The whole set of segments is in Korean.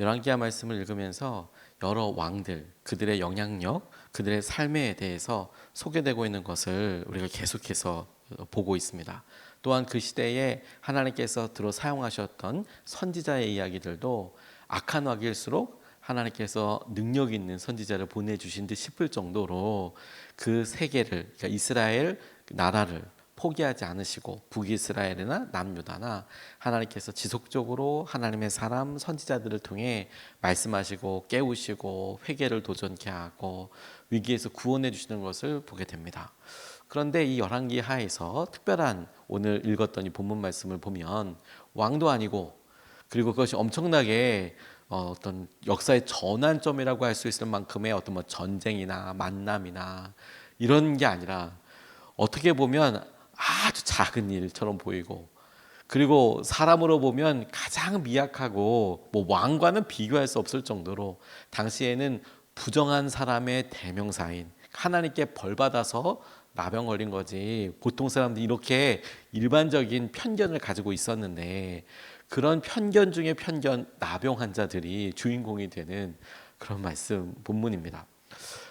열왕기하 말씀을 읽으면서 여러 왕들, 그들의 영향력, 그들의 삶에 대해서 소개되고 있는 것을 우리가 계속해서 보고 있습니다. 또한 그 시대에 하나님께서 들어 사용하셨던 선지자의 이야기들도 악한 왕일수록 하나님께서 능력 있는 선지자를 보내주신 듯 싶을 정도로 그 세계를, 그러니까 이스라엘 나라를 포기하지 않으시고 북이스라엘이나 남유다나 하나님께서 지속적으로 하나님의 사람 선지자들을 통해 말씀하시고 깨우시고 회개를 도전케 하고 위기에서 구원해 주시는 것을 보게 됩니다. 그런데 이 열왕기 하에서 특별한 오늘 읽었던 이 본문 말씀을 보면 왕도 아니고 그리고 그것이 엄청나게 어떤 역사의 전환점이라고 할 수 있을 만큼의 어떤 뭐 전쟁이나 만남이나 이런 게 아니라 어떻게 보면 아주 작은 일처럼 보이고 그리고 사람으로 보면 가장 미약하고 뭐 왕과는 비교할 수 없을 정도로 당시에는 부정한 사람의 대명사인 하나님께 벌받아서 나병 걸린 거지 보통 사람들이 이렇게 일반적인 편견을 가지고 있었는데 그런 편견 중에 편견 나병 환자들이 주인공이 되는 그런 말씀 본문입니다.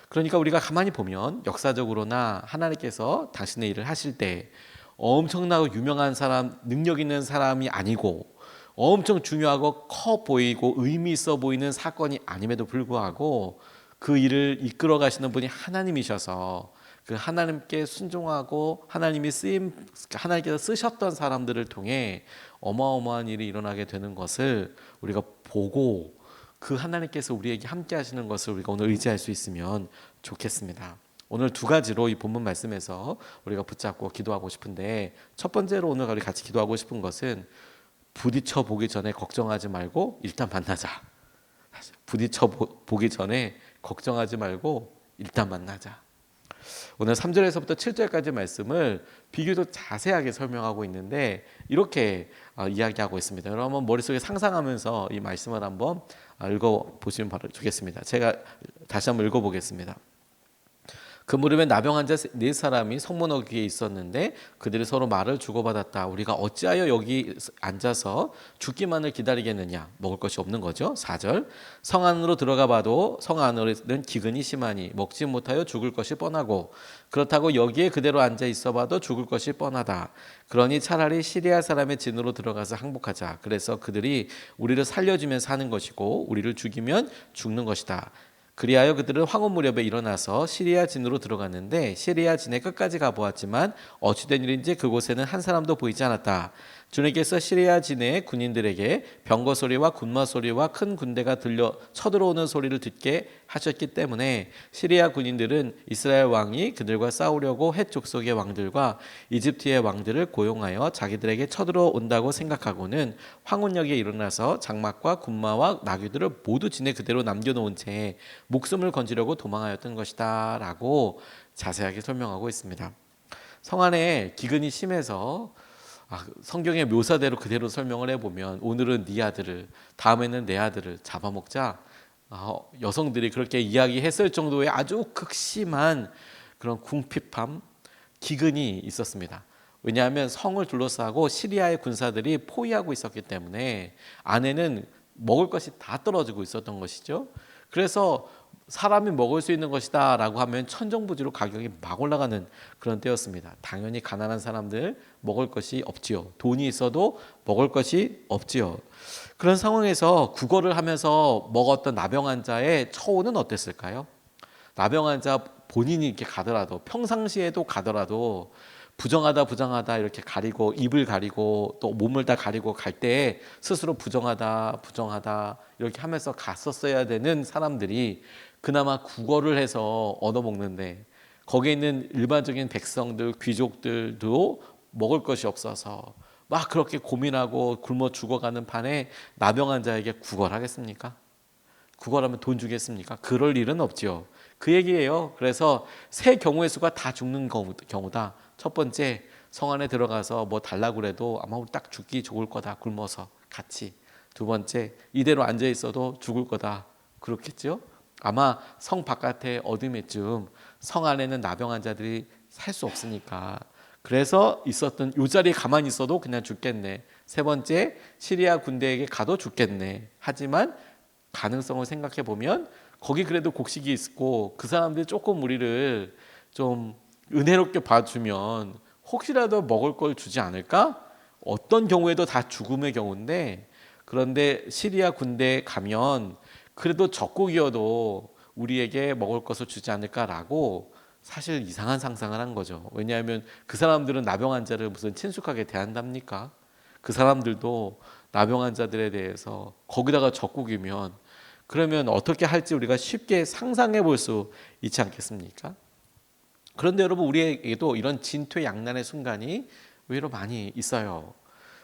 그러니까 우리가 가만히 보면 역사적으로나 하나님께서 당신의 일을 하실 때 엄청나고 유명한 사람, 능력 있는 사람이 아니고 엄청 중요하고 커 보이고 의미 있어 보이는 사건이 아님에도 불구하고 그 일을 이끌어 가시는 분이 하나님이셔서 그 하나님께 순종하고 하나님께서 쓰셨던 사람들을 통해 어마어마한 일이 일어나게 되는 것을 우리가 보고 그 하나님께서 우리에게 함께 하시는 것을 우리가 오늘 의지할 수 있으면 좋겠습니다. 오늘 두 가지로 이 본문 말씀에서 우리가 붙잡고 기도하고 싶은데 첫 번째로 오늘 우리 같이 기도하고 싶은 것은 부딪혀 보기 전에 걱정하지 말고 일단 만나자. 부딪혀 보기 전에 걱정하지 말고 일단 만나자. 오늘 3절에서부터 7절까지 말씀을 비교적 자세하게 설명하고 있는데 이렇게 이야기하고 있습니다. 여러분 머릿속에 상상하면서 이 말씀을 한번 읽어보시면 좋겠습니다. 제가 다시 한번 읽어보겠습니다. 그 무렵에 나병 환자 네 사람이 성문 어귀에 있었는데 그들이 서로 말을 주고받았다. 우리가 어찌하여 여기 앉아서 죽기만을 기다리겠느냐. 먹을 것이 없는 거죠. 4절 성 안으로 들어가 봐도 성 안으로는 기근이 심하니 먹지 못하여 죽을 것이 뻔하고 그렇다고 여기에 그대로 앉아 있어 봐도 죽을 것이 뻔하다. 그러니 차라리 시리아 사람의 진으로 들어가서 항복하자. 그래서 그들이 우리를 살려주면 사는 것이고 우리를 죽이면 죽는 것이다. 그리하여 그들은 황혼 무렵에 일어나서 시리아 진으로 들어갔는데 시리아 진에 끝까지 가보았지만 어찌된 일인지 그곳에는 한 사람도 보이지 않았다. 주님께서 시리아 진의 군인들에게 병거 소리와 군마 소리와 큰 군대가 들려 쳐들어오는 소리를 듣게 하셨기 때문에 시리아 군인들은 이스라엘 왕이 그들과 싸우려고 헷 족속의 왕들과 이집트의 왕들을 고용하여 자기들에게 쳐들어온다고 생각하고는 황혼역에 일어나서 장막과 군마와 나귀들을 모두 진에 그대로 남겨놓은 채 목숨을 건지려고 도망하였던 것이다 라고 자세하게 설명하고 있습니다. 성 안에 기근이 심해서 성경의 묘사대로 그대로 설명을 해보면 오늘은 네 아들을 다음에는 내 아들을 잡아먹자 여성들이 그렇게 이야기했을 정도의 아주 극심한 그런 궁핍함 기근이 있었습니다. 왜냐하면 성을 둘러싸고 시리아의 군사들이 포위하고 있었기 때문에 안에는 먹을 것이 다 떨어지고 있었던 것이죠. 그래서 사람이 먹을 수 있는 것이다 라고 하면 천정부지로 가격이 막 올라가는 그런 때였습니다. 당연히 가난한 사람들 먹을 것이 없지요. 돈이 있어도 먹을 것이 없지요. 그런 상황에서 구걸을 하면서 먹었던 나병 환자의 처우는 어땠을까요? 나병 환자 본인이 이렇게 가더라도 평상시에도 가더라도 부정하다 이렇게 가리고 입을 가리고 또 몸을 다 가리고 갈 때 스스로 부정하다 이렇게 하면서 갔었어야 되는 사람들이 그나마 구걸을 해서 얻어먹는데 거기에 있는 일반적인 백성들 귀족들도 먹을 것이 없어서 막 그렇게 고민하고 굶어 죽어가는 판에 나병 환자에게 구걸하겠습니까? 구걸하면 돈 주겠습니까? 그럴 일은 없지요. 그 얘기예요. 그래서 세 경우의 수가 다 죽는 경우다. 첫 번째 성 안에 들어가서 뭐 달라고 그래도 아마 딱 죽기 좋을 거다. 굶어서 같이. 두 번째 이대로 앉아 있어도 죽을 거다. 그렇겠죠? 아마 성 바깥에 어둠에쯤 성 안에는 나병 환자들이 살 수 없으니까 그래서 있었던 이 자리에 가만히 있어도 그냥 죽겠네. 세 번째 시리아 군대에게 가도 죽겠네. 하지만 가능성을 생각해 보면 거기 그래도 곡식이 있고 그 사람들이 조금 우리를 좀 은혜롭게 봐주면 혹시라도 먹을 걸 주지 않을까? 어떤 경우에도 다 죽음의 경우인데, 그런데 시리아 군대에 가면 그래도 적국이어도 우리에게 먹을 것을 주지 않을까라고 사실 이상한 상상을 한 거죠. 왜냐하면 그 사람들은 나병 환자를 무슨 친숙하게 대한답니까? 그 사람들도 나병 환자들에 대해서 거기다가 적국이면 그러면 어떻게 할지 우리가 쉽게 상상해 볼 수 있지 않겠습니까? 그런데 여러분, 우리에게도 이런 진퇴양난의 순간이 의외로 많이 있어요.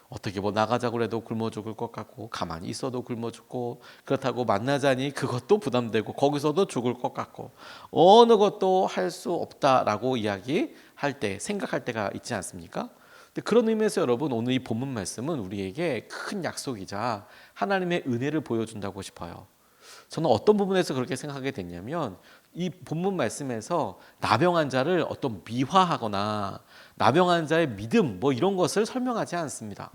어떻게 뭐 나가자고 해도 굶어 죽을 것 같고, 가만히 있어도 굶어 죽고, 그렇다고 만나자니 그것도 부담되고, 거기서도 죽을 것 같고, 어느 것도 할 수 없다라고 이야기할 때, 생각할 때가 있지 않습니까? 근데 그런 의미에서 여러분, 오늘 이 본문 말씀은 우리에게 큰 약속이자 하나님의 은혜를 보여준다고 싶어요. 저는 어떤 부분에서 그렇게 생각하게 됐냐면, 이 본문 말씀에서 나병 환자를 어떤 미화하거나 나병 환자의 믿음 뭐 이런 것을 설명하지 않습니다.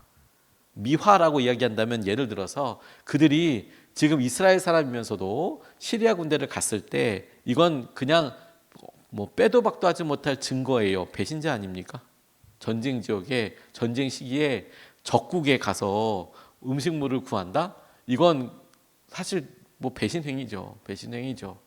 미화라고 이야기한다면, 예를 들어서 그들이 지금 이스라엘 사람이면서도 시리아 군대를 갔을 때 이건 그냥 뭐 빼도 박도 하지 못할 증거예요. 배신자 아닙니까? 전쟁 지역에, 전쟁 시기에 적국에 가서 음식물을 구한다? 이건 사실 뭐 배신행위죠. 배신행위죠.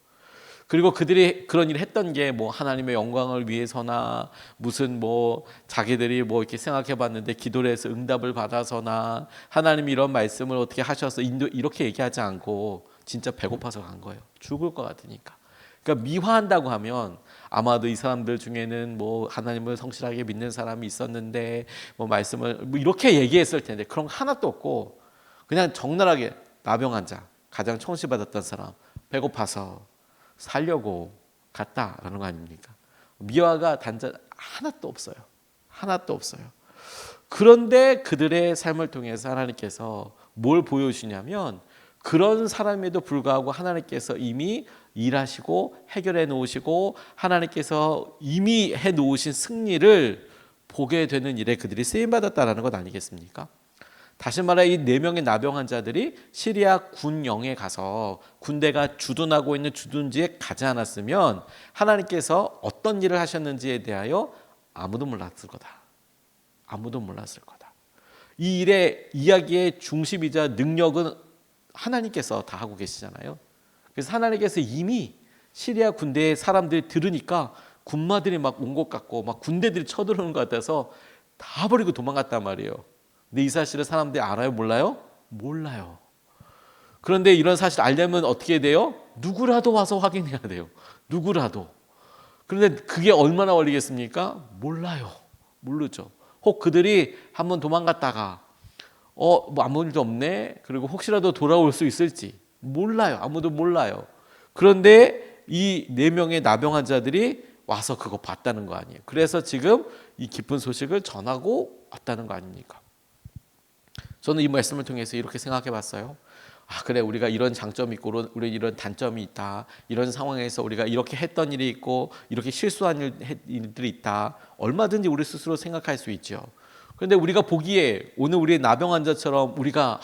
그리고 그들이 그런 일을 했던 게 뭐 하나님의 영광을 위해서나, 무슨 뭐 자기들이 뭐 이렇게 생각해 봤는데 기도를 해서 응답을 받아서나, 하나님이 이런 말씀을 어떻게 하셔서 이렇게 얘기하지 않고 진짜 배고파서 간 거예요. 죽을 것 같으니까. 그러니까 미화한다고 하면 아마도 이 사람들 중에는 뭐 하나님을 성실하게 믿는 사람이 있었는데 뭐 말씀을 뭐 이렇게 얘기했을 텐데, 그런 거 하나도 없고 그냥 적나라하게 나병 환자, 가장 청시받았던 사람, 배고파서 살려고 갔다라는 거 아닙니까? 미화가 단자 하나도 없어요. 하나도 없어요. 그런데 그들의 삶을 통해서 하나님께서 뭘 보여주시냐면, 그런 사람에도 불구하고 하나님께서 이미 일하시고 해결해 놓으시고 하나님께서 이미 해 놓으신 승리를 보게 되는 일에 그들이 쓰임 받았다라는 것 아니겠습니까? 다시 말해, 이 4명의 나병 환자들이 시리아 군영에 가서 군대가 주둔하고 있는 주둔지에 가지 않았으면 하나님께서 어떤 일을 하셨는지에 대하여 아무도 몰랐을 거다. 아무도 몰랐을 거다. 이 일의 이야기의 중심이자 능력은 하나님께서 다 하고 계시잖아요. 그래서 하나님께서 이미 시리아 군대의 사람들이 들으니까 군마들이 막 온 것 같고 막 군대들이 쳐들어오는 것 같아서 다 버리고 도망갔단 말이에요. 근데 이 사실을 사람들이 알아요? 몰라요? 몰라요. 그런데 이런 사실 알려면 어떻게 돼요? 누구라도 와서 확인해야 돼요. 누구라도. 그런데 그게 얼마나 걸리겠습니까? 몰라요. 모르죠. 혹 그들이 한번 도망갔다가 뭐 아무 일도 없네. 그리고 혹시라도 돌아올 수 있을지 몰라요. 아무도 몰라요. 그런데 이 4명의 나병 환자들이 와서 그거 봤다는 거 아니에요. 그래서 지금 이 기쁜 소식을 전하고 왔다는 거 아닙니까? 저는 이 말씀을 통해서 이렇게 생각해 봤어요. 아, 그래, 우리가 이런 장점이 있고 우리 이런 단점이 있다. 이런 상황에서 우리가 이렇게 했던 일이 있고 이렇게 실수한 일들이 있다. 얼마든지 우리 스스로 생각할 수 있죠. 그런데 우리가 보기에 오늘 우리의 나병 환자처럼 우리가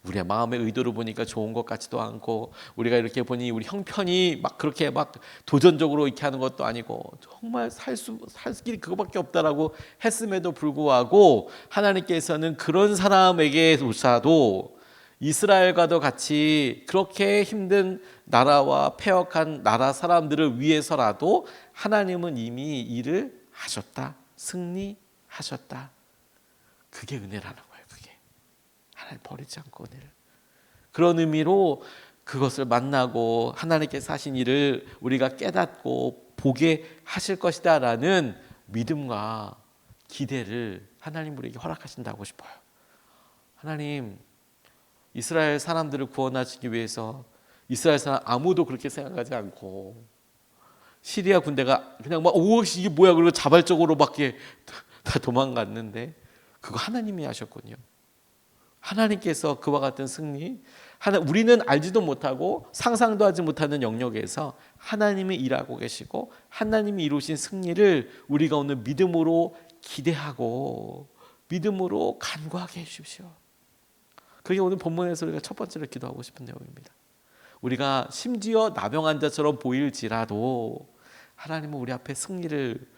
우리의 마음의 의도를 보니까 좋은 것 같지도 않고, 우리가 이렇게 보니 우리 형편이 막 그렇게 막 도전적으로 이렇게 하는 것도 아니고 정말 살 길이 그거밖에 없다라고 했음에도 불구하고 하나님께서는 그런 사람에게조차도 이스라엘과도 같이 그렇게 힘든 나라와 패역한 나라 사람들을 위해서라도 하나님은 이미 일을 하셨다. 승리하셨다. 그게 은혜라는 거예요. 그게 하나님 버리지 않고 은혜를. 그런 의미로 그것을 만나고 하나님께서 하신 일을 우리가 깨닫고 보게 하실 것이다 라는 믿음과 기대를 하나님 우리에게 허락하신다고 싶어요. 하나님, 이스라엘 사람들을 구원하시기 위해서 이스라엘 사람 아무도 그렇게 생각하지 않고 시리아 군대가 그냥 막 이게 뭐야 그러고 자발적으로 밖에 다 도망갔는데 그거 하나님이 하셨군요. 하나님께서 그와 같은 승리, 우리는 알지도 못하고 상상도 하지 못하는 영역에서 하나님이 일하고 계시고 하나님이 이루신 승리를 우리가 오늘 믿음으로 기대하고 믿음으로 간구하게 해주십시오. 그게 오늘 본문에서 우리가 첫 번째로 기도하고 싶은 내용입니다. 우리가 심지어 나병 환자처럼 보일지라도 하나님은 우리 앞에 승리를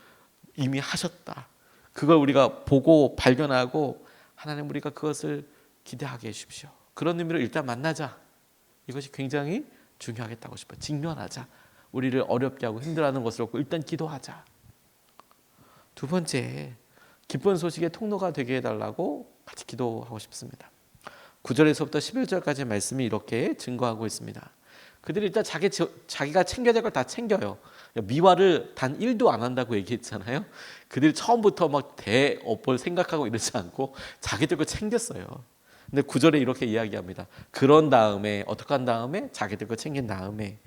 이미 하셨다. 그걸 우리가 보고 발견하고 하나님 우리가 그것을 기대하게 해주십시오. 그런 의미로 일단 만나자. 이것이 굉장히 중요하겠다고 싶어요. 직면하자. 우리를 어렵게 하고 힘들어하는 것을 없고 일단 기도하자. 두 번째, 기쁜 소식의 통로가 되게 해달라고 같이 기도하고 싶습니다. 9절에서부터 11절까지 말씀이 이렇게 증거하고 있습니다. 그들이 일단 자기가 챙겨야 될 걸 다 챙겨요. 미화를 단 1도 안 한다고 얘기했잖아요. 그들이 처음부터 막 대업을 생각하고 이러지 않고 자기들 거 챙겼어요. 근데 9절에 이렇게 이야기합니다. 그런 다음에 어떻게 한 다음에 자기들 거 챙긴 다음에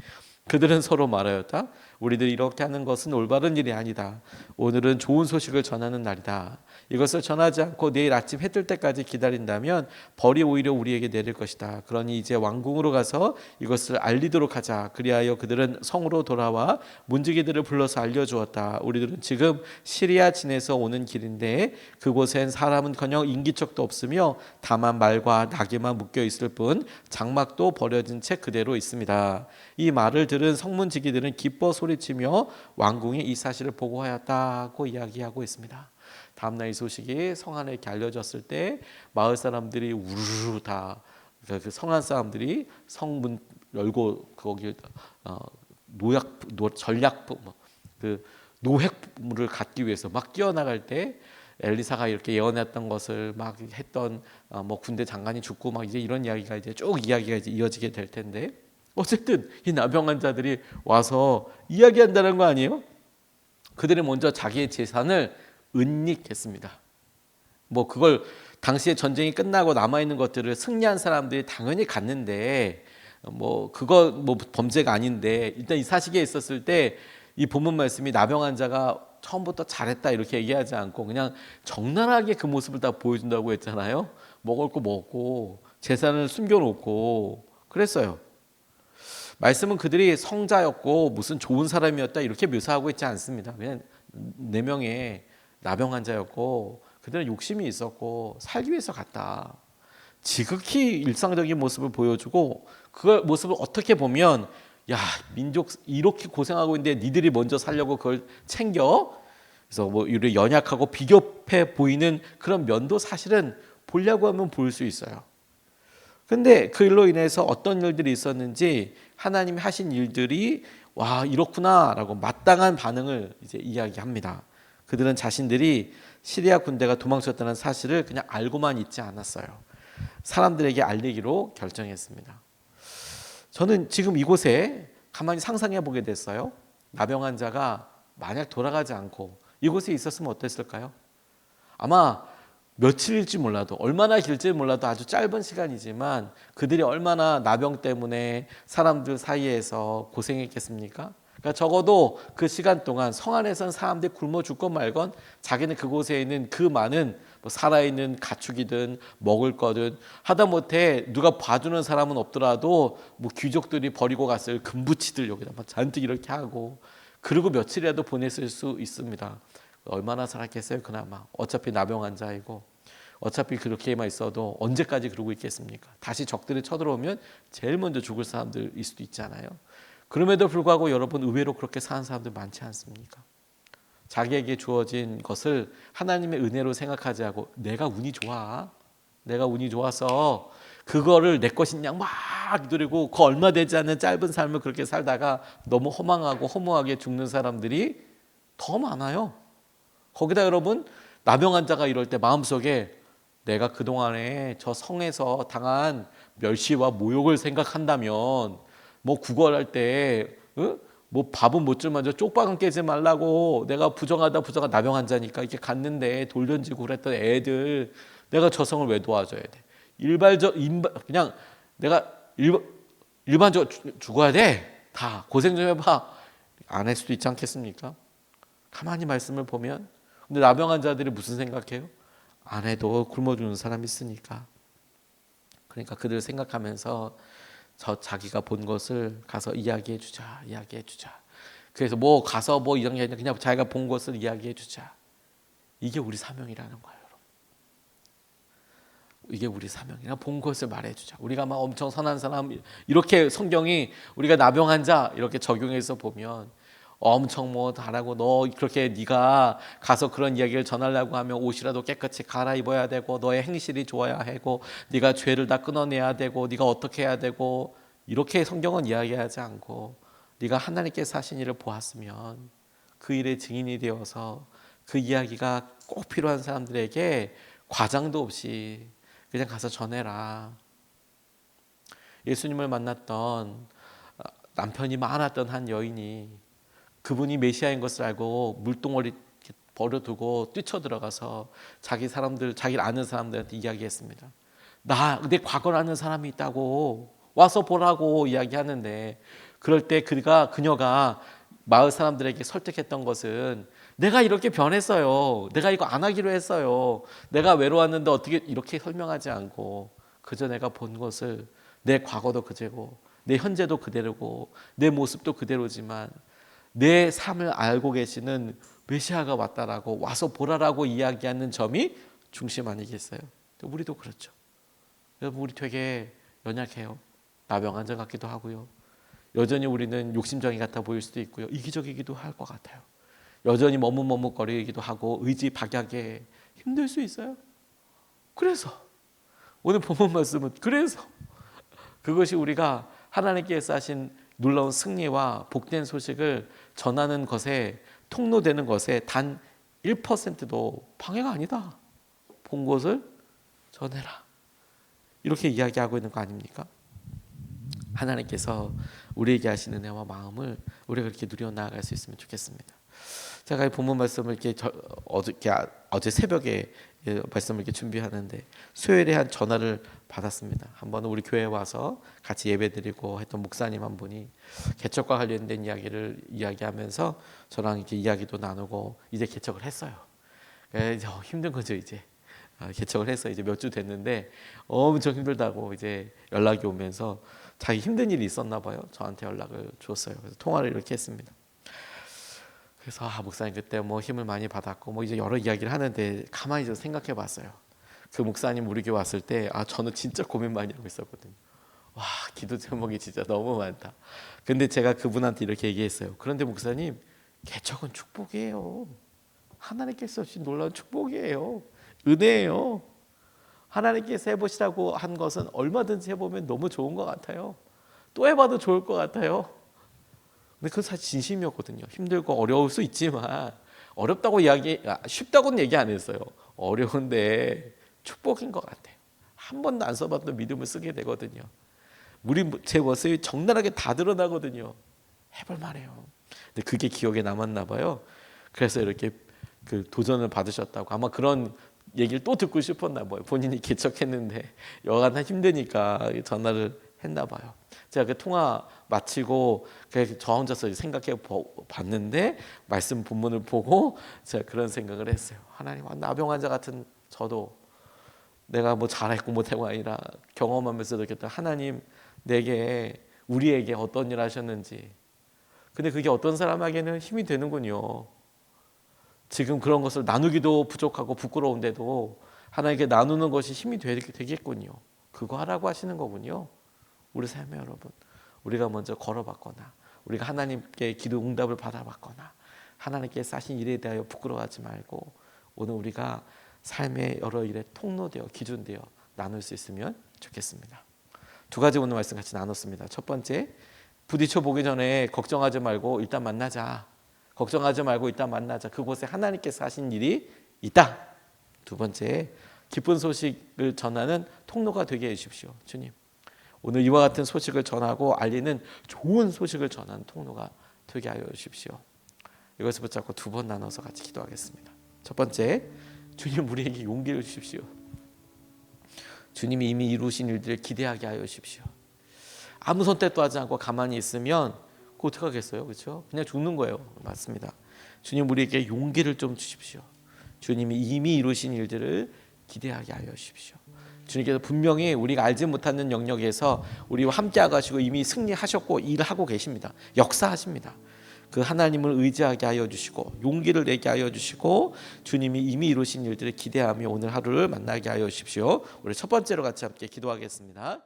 그들은 서로 말하였다. 우리들이 이렇게 하는 것은 올바른 일이 아니다. 오늘은 좋은 소식을 전하는 날이다. 이것을 전하지 않고 내일 아침 해 뜰 때까지 기다린다면 벌이 오히려 우리에게 내릴 것이다. 그러니 이제 왕궁으로 가서 이것을 알리도록 하자. 그리하여 그들은 성으로 돌아와 문지기들을 불러서 알려주었다. 우리들은 지금 시리아 진에서 오는 길인데 그곳엔 사람은커녕 인기척도 없으며 다만 말과 나귀만 묶여 있을 뿐 장막도 버려진 채 그대로 있습니다. 이 말을 들은 성문지기들은 기뻐 소리치며 왕궁에 이 사실을 보고하였다고 이야기하고 있습니다. 다음날 이 소식이 성 안에 이렇게 알려졌을 때 마을 사람들이 우르르 다 그 성안 사람들이 성문 열고 거기 전략 그 노획물을 갖기 위해서 막 뛰어나갈 때 엘리사가 이렇게 예언했던 것을 막 했던 뭐 군대 장관이 죽고 막 이제 이런 이야기가 이제 쭉 이야기가 이제 이어지게 될 텐데 어쨌든 이 나병 환자들이 와서 이야기한다는 거 아니에요? 그들이 먼저 자기의 재산을 은닉했습니다. 뭐 그걸 당시에 전쟁이 끝나고 남아 있는 것들을 승리한 사람들이 당연히 갔는데 뭐 그거 뭐 범죄가 아닌데 일단 이 사시기에 있었을 때 이 본문 말씀이 나병 환자가 처음부터 잘했다 이렇게 얘기하지 않고 그냥 적나라하게 그 모습을 다 보여준다고 했잖아요. 먹을 거 먹고 재산을 숨겨놓고 그랬어요. 말씀은 그들이 성자였고 무슨 좋은 사람이었다 이렇게 묘사하고 있지 않습니다. 그냥 4명의 나병 환자였고 그들은 욕심이 있었고 살기 위해서 갔다. 지극히 일상적인 모습을 보여주고 그 모습을 어떻게 보면 야 민족 이렇게 고생하고 있는데 니들이 먼저 살려고 그걸 챙겨 그래서 뭐 이렇게 연약하고 비겁해 보이는 그런 면도 사실은 보려고 하면 볼 수 있어요. 근데 그 일로 인해서 어떤 일들이 있었는지 하나님이 하신 일들이 와 이렇구나라고 마땅한 반응을 이제 이야기합니다. 그들은 자신들이 시리아 군대가 도망쳤다는 사실을 그냥 알고만 있지 않았어요. 사람들에게 알리기로 결정했습니다. 저는 지금 이곳에 가만히 상상해 보게 됐어요. 나병 환자가 만약 돌아가지 않고 이곳에 있었으면 어땠을까요? 아마 며칠일지 몰라도 얼마나 길지 몰라도 아주 짧은 시간이지만 그들이 얼마나 나병 때문에 사람들 사이에서 고생했겠습니까? 그러니까 적어도 그 시간 동안 성 안에선 사람들이 굶어 죽건 말건 자기는 그곳에 있는 그 많은 뭐 살아있는 가축이든 먹을 거든 하다못해 누가 봐주는 사람은 없더라도 뭐 귀족들이 버리고 갔을 금부치들 여기다 막 잔뜩 이렇게 하고 그리고 며칠이라도 보냈을 수 있습니다. 얼마나 살았겠어요 그나마. 어차피 나병 환자이고 어차피 그렇게만 있어도 언제까지 그러고 있겠습니까? 다시 적들이 쳐들어오면 제일 먼저 죽을 사람들일 수도 있잖아요. 그럼에도 불구하고 여러분 의외로 그렇게 사는 사람들 많지 않습니까? 자기에게 주어진 것을 하나님의 은혜로 생각하지 않고 내가 운이 좋아. 내가 운이 좋아서 그거를 내 것인 양 막 누리고 그 얼마 되지 않는 짧은 삶을 그렇게 살다가 너무 허망하고 허무하게 죽는 사람들이 더 많아요. 거기다 여러분 나병 환자가 이럴 때 마음속에 내가 그동안에 저 성에서 당한 멸시와 모욕을 생각한다면 뭐 구걸할 때 뭐 밥은 못 줄 만져 쪽박은 깨지 말라고 내가 부정하다 나병 환자니까 이렇게 갔는데 돌 던지고 그랬던 애들 내가 저 성을 왜 도와줘야 돼? 그냥 내가 일반적으로 죽어야 돼. 다 고생 좀 해봐. 안 할 수도 있지 않겠습니까? 가만히 말씀을 보면 근데 나병 환자들이 무슨 생각해요? 안 해도 굶어 죽는 사람이 있으니까. 그러니까 그들 생각하면서 자기가 본 것을 가서 이야기해 주자. 그래서 뭐 가서 뭐 이런 게 아니라 그냥 자기가 본 것을 이야기해 주자. 이게 우리 사명이라는 거예요. 이게 우리 사명이나 본 것을 말해주자. 우리가 막 엄청 선한 사람 이렇게 성경이 우리가 나병 환자 이렇게 적용해서 보면 엄청 뭐 잘하고 너 그렇게 네가 가서 그런 이야기를 전하려고 하면 옷이라도 깨끗이 갈아입어야 되고 너의 행실이 좋아야 하고 네가 죄를 다 끊어내야 되고 네가 어떻게 해야 되고 이렇게 성경은 이야기하지 않고 네가 하나님께서 하신 일을 보았으면 그 일의 증인이 되어서 그 이야기가 꼭 필요한 사람들에게 과장도 없이 그냥 가서 전해라. 예수님을 만났던 남편이 많았던 한 여인이 그분이 메시아인 것을 알고 물동어리 버려두고 뛰쳐들어가서 자기 아는 사람들한테 이야기했습니다. 내 과거를 아는 사람이 있다고 와서 보라고 이야기하는데 그럴 때 그녀가 마을 사람들에게 설득했던 것은 내가 이렇게 변했어요. 내가 이거 안 하기로 했어요. 내가 외로웠는데 어떻게 이렇게 설명하지 않고 그저 내가 본 것을 내 과거도 그대로 내 현재도 그대로고 내 모습도 그대로지만 내 삶을 알고 계시는 메시아가 왔다라고 와서 보라라고 이야기하는 점이 중심 아니겠어요? 우리도 그렇죠. 여러분 우리 되게 연약해요. 나병 환자 같기도 하고요. 여전히 우리는 욕심쟁이 같아 보일 수도 있고요. 이기적이기도 할 것 같아요. 여전히 머뭇머뭇거리기도 하고 의지 박약에 힘들 수 있어요. 그래서 오늘 본문 말씀은 그래서 그것이 우리가 하나님께서 하신 놀라운 승리와 복된 소식을 전하는 것에 통로되는 것에 단 1%도 방해가 아니다. 본 것을 전해라. 이렇게 이야기하고 있는 거 아닙니까? 하나님께서 우리에게 하시는 은혜와 마음을 우리가 그렇게 누려 나아갈 수 있으면 좋겠습니다. 제가 이 본문 말씀을 이렇게 어제 새벽에 말씀을 이렇게 준비하는데 수요일에 한 전화를 받았습니다. 한 번은 우리 교회에 와서 같이 예배드리고 했던 목사님 한 분이 개척과 관련된 이야기를 이야기하면서 저랑 이렇게 이야기도 나누고 이제 개척을 했어요. 이제 힘든 거죠 이제. 개척을 해서 이제 몇 주 됐는데 엄청 힘들다고 이제 연락이 오면서 자기 힘든 일이 있었나 봐요. 저한테 연락을 줬어요. 그래서 통화를 이렇게 했습니다. 그래서 목사님 그때 뭐 힘을 많이 받았고 뭐 이제 여러 이야기를 하는데 가만히 좀 생각해 봤어요. 그 목사님 우리 교회 왔을 때 저는 진짜 고민 많이 하고 있었거든요. 와 기도 제목이 진짜 너무 많다. 근데 제가 그분한테 이렇게 얘기했어요. 그런데 목사님 개척은 축복이에요. 하나님께서 주신 놀라운 축복이에요. 은혜예요. 하나님께서 해보시라고 한 것은 얼마든지 해보면 너무 좋은 것 같아요. 또 해봐도 좋을 것 같아요. 근데 그건 사실 진심이었거든요. 힘들고 어려울 수 있지만 어렵다고 쉽다고는 얘기 안 했어요. 어려운데 축복인 것 같아요. 한 번도 안 써봤던 믿음을 쓰게 되거든요. 제 모습이 적나라하게 다 드러나거든요. 해볼 만해요. 근데 그게 기억에 남았나 봐요. 그래서 이렇게 그 도전을 받으셨다고 아마 그런 얘기를 또 듣고 싶었나 봐요. 본인이 개척했는데 여간 힘드니까 전화를 했나 봐요. 제가 그 통화 마치고 저 혼자서 생각해 봤는데 말씀 본문을 보고 제가 그런 생각을 했어요. 하나님, 나병 환자 같은 저도 내가 뭐 잘했고 못했고 아니라 경험하면서 느꼈다. 하나님 우리에게 어떤 일 하셨는지. 근데 그게 어떤 사람에게는 힘이 되는군요. 지금 그런 것을 나누기도 부족하고 부끄러운데도 하나님께 나누는 것이 힘이 되겠군요. 그거 하라고 하시는 거군요. 우리 삶에 여러분, 우리가 먼저 걸어봤거나 우리가 하나님께 기도 응답을 받아봤거나 하나님께 하신 일에 대하여 부끄러워하지 말고 오늘 우리가 삶의 여러 일에 통로되어 기준되어 나눌 수 있으면 좋겠습니다. 두 가지 오늘 말씀 같이 나눴습니다. 첫 번째, 부딪혀 보기 전에 걱정하지 말고 일단 만나자. 걱정하지 말고 일단 만나자. 그곳에 하나님께서 하신 일이 있다. 두 번째, 기쁜 소식을 전하는 통로가 되게 해주십시오. 주님, 오늘 이와 같은 소식을 전하고 알리는 좋은 소식을 전하는 통로가 되게 하여 주십시오. 이것을 붙잡고 두 번 나눠서 같이 기도하겠습니다. 첫 번째, 주님 우리에게 용기를 주십시오. 주님이 이미 이루신 일들을 기대하게 하여 주십시오. 아무 선택도 하지 않고 가만히 있으면 그거 어떻게 하겠어요? 그렇죠? 그냥 죽는 거예요. 맞습니다. 주님 우리에게 용기를 좀 주십시오. 주님이 이미 이루신 일들을 기대하게 하여 주십시오. 주님께서 분명히 우리가 알지 못하는 영역에서 우리와 함께 하시고 이미 승리하셨고 일을 하고 계십니다. 역사하십니다. 그 하나님을 의지하게 하여 주시고 용기를 내게 하여 주시고 주님이 이미 이루신 일들을 기대하며 오늘 하루를 만나게 하여 주십시오. 우리 첫 번째로 같이 함께 기도하겠습니다.